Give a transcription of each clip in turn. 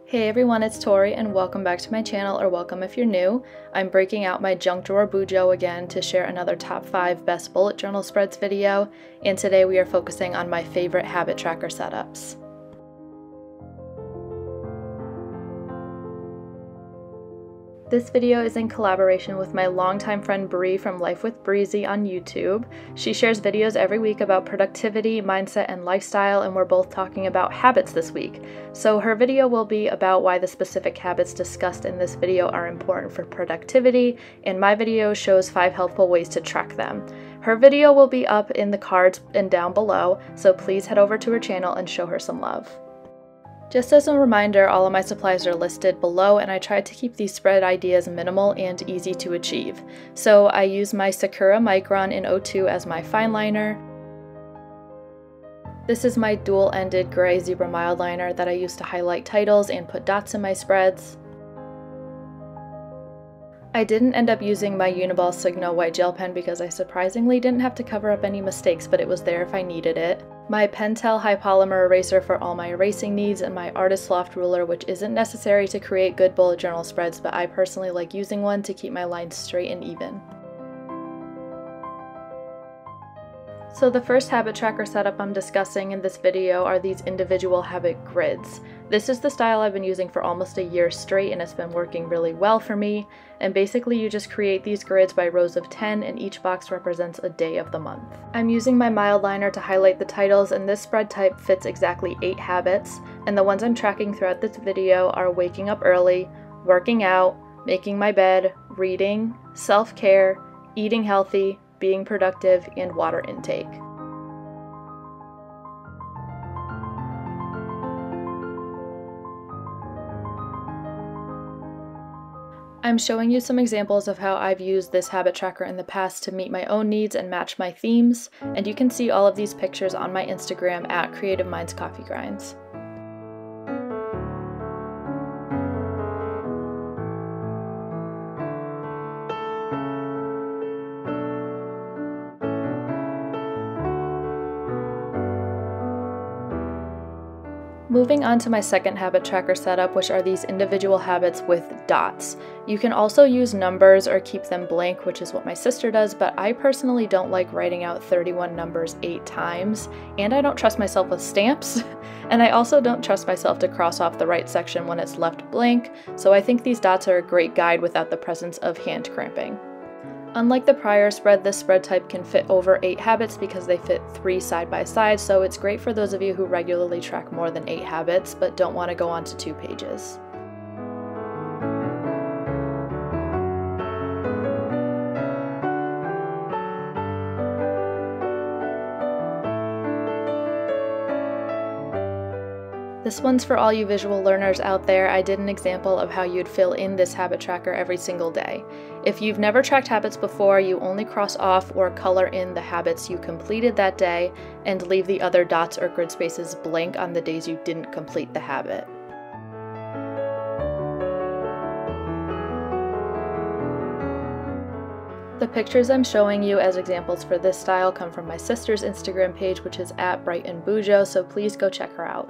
Hey everyone, it's Tori and welcome back to my channel, or welcome if you're new. I'm breaking out my junk drawer bujo again to share another top 5 best bullet journal spreads video, and today we are focusing on my favorite habit tracker setups. This video is in collaboration with my longtime friend Bree from Life With Breezy on YouTube. She shares videos every week about productivity, mindset, and lifestyle, and we're both talking about habits this week. So her video will be about why the specific habits discussed in this video are important for productivity, and my video shows 5 helpful ways to track them. Her video will be up in the cards and down below, so please head over to her channel and show her some love. Just as a reminder, all of my supplies are listed below, and I tried to keep these spread ideas minimal and easy to achieve. So I use my Sakura Micron in 02 as my fine liner. This is my dual-ended gray zebra mildliner that I use to highlight titles and put dots in my spreads. I didn't end up using my Uniball Signo white gel pen because I surprisingly didn't have to cover up any mistakes, but it was there if I needed it. My Pentel high polymer eraser for all my erasing needs, and my Artist Loft ruler, which isn't necessary to create good bullet journal spreads, but I personally like using one to keep my lines straight and even. So the first habit tracker setup I'm discussing in this video are these individual habit grids. This is the style I've been using for almost a year straight, and it's been working really well for me. And basically you just create these grids by rows of 10, and each box represents a day of the month. I'm using my mildliner to highlight the titles, and this spread type fits exactly 8 habits, and the ones I'm tracking throughout this video are waking up early, working out, making my bed, reading, self-care, eating healthy, being productive, and water intake. I'm showing you some examples of how I've used this habit tracker in the past to meet my own needs and match my themes, and you can see all of these pictures on my Instagram at Creative Minds Coffee Grinds. Moving on to my second habit tracker setup, which are these individual habits with dots. You can also use numbers or keep them blank, which is what my sister does, but I personally don't like writing out 31 numbers 8 times, and I don't trust myself with stamps, and I also don't trust myself to cross off the right section when it's left blank, so I think these dots are a great guide without the presence of hand cramping. Unlike the prior spread, this spread type can fit over 8 habits because they fit 3 side by side, so it's great for those of you who regularly track more than 8 habits but don't want to go on to 2 pages. This one's for all you visual learners out there. I did an example of how you'd fill in this habit tracker every single day. If you've never tracked habits before, you only cross off or color in the habits you completed that day and leave the other dots or grid spaces blank on the days you didn't complete the habit. The pictures I'm showing you as examples for this style come from my sister's Instagram page, which is at @brightonbujo, so please go check her out.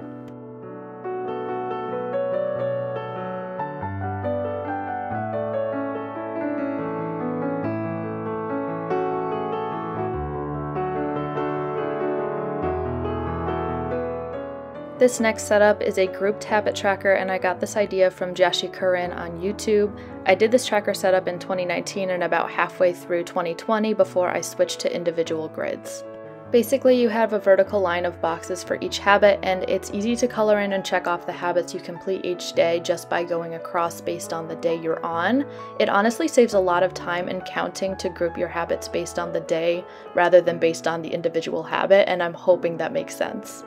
This next setup is a grouped habit tracker, and I got this idea from Jashi Curran on YouTube. I did this tracker setup in 2019 and about halfway through 2020 before I switched to individual grids. Basically, you have a vertical line of boxes for each habit, and it's easy to color in and check off the habits you complete each day just by going across based on the day you're on. It honestly saves a lot of time and counting to group your habits based on the day rather than based on the individual habit, and I'm hoping that makes sense.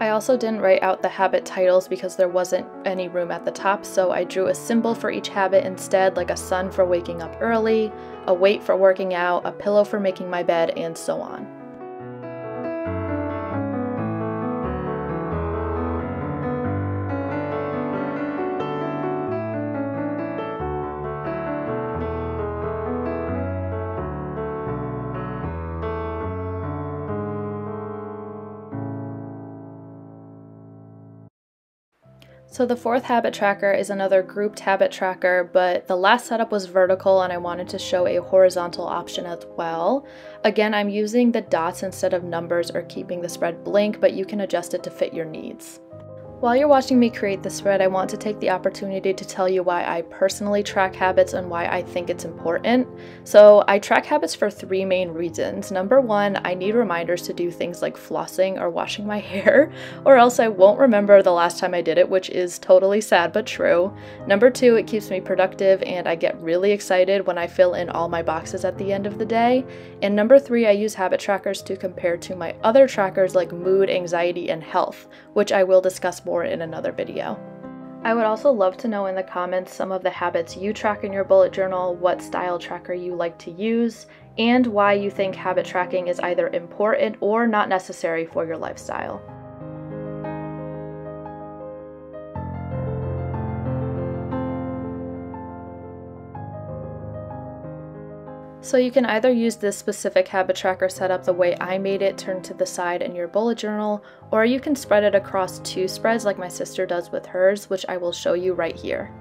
I also didn't write out the habit titles because there wasn't any room at the top, so I drew a symbol for each habit instead, like a sun for waking up early, a weight for working out, a pillow for making my bed, and so on. So the fourth habit tracker is another grouped habit tracker, but the last setup was vertical and I wanted to show a horizontal option as well. Again, I'm using the dots instead of numbers or keeping the spread blank, but you can adjust it to fit your needs. While you're watching me create the spread, I want to take the opportunity to tell you why I personally track habits and why I think it's important. So I track habits for three main reasons. Number one, I need reminders to do things like flossing or washing my hair, or else I won't remember the last time I did it, which is totally sad but true. Number two, it keeps me productive and I get really excited when I fill in all my boxes at the end of the day. And number three, I use habit trackers to compare to my other trackers like mood, anxiety, and health, which I will discuss more in another video. I would also love to know in the comments some of the habits you track in your bullet journal, what style tracker you like to use, and why you think habit tracking is either important or not necessary for your lifestyle. So you can either use this specific habit tracker setup the way I made it, turned to the side in your bullet journal, or you can spread it across two spreads like my sister does with hers, which I will show you right here.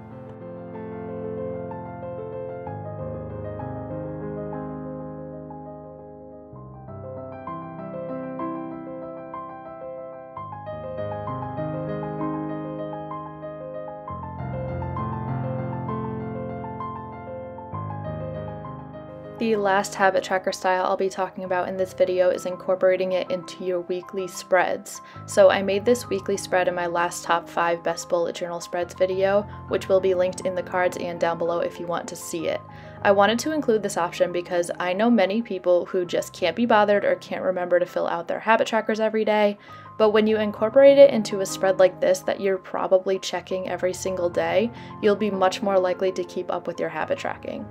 The last habit tracker style I'll be talking about in this video is incorporating it into your weekly spreads. So I made this weekly spread in my last top 5 best bullet journal spreads video, which will be linked in the cards and down below if you want to see it. I wanted to include this option because I know many people who just can't be bothered or can't remember to fill out their habit trackers every day, but when you incorporate it into a spread like this that you're probably checking every single day, you'll be much more likely to keep up with your habit tracking.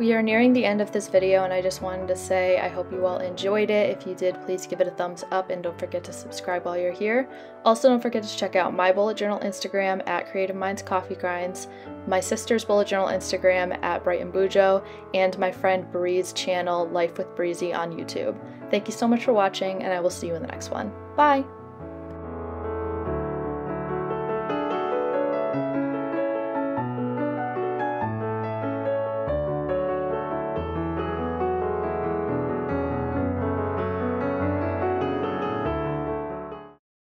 We are nearing the end of this video and I just wanted to say I hope you all enjoyed it. If you did, please give it a thumbs up and don't forget to subscribe while you're here. Also, don't forget to check out my bullet journal Instagram at Creative Minds Coffee Grinds, my sister's bullet journal Instagram at Bright and Bujo, and my friend Bree's channel Life With Breezy on YouTube. Thank you so much for watching and I will see you in the next one. Bye!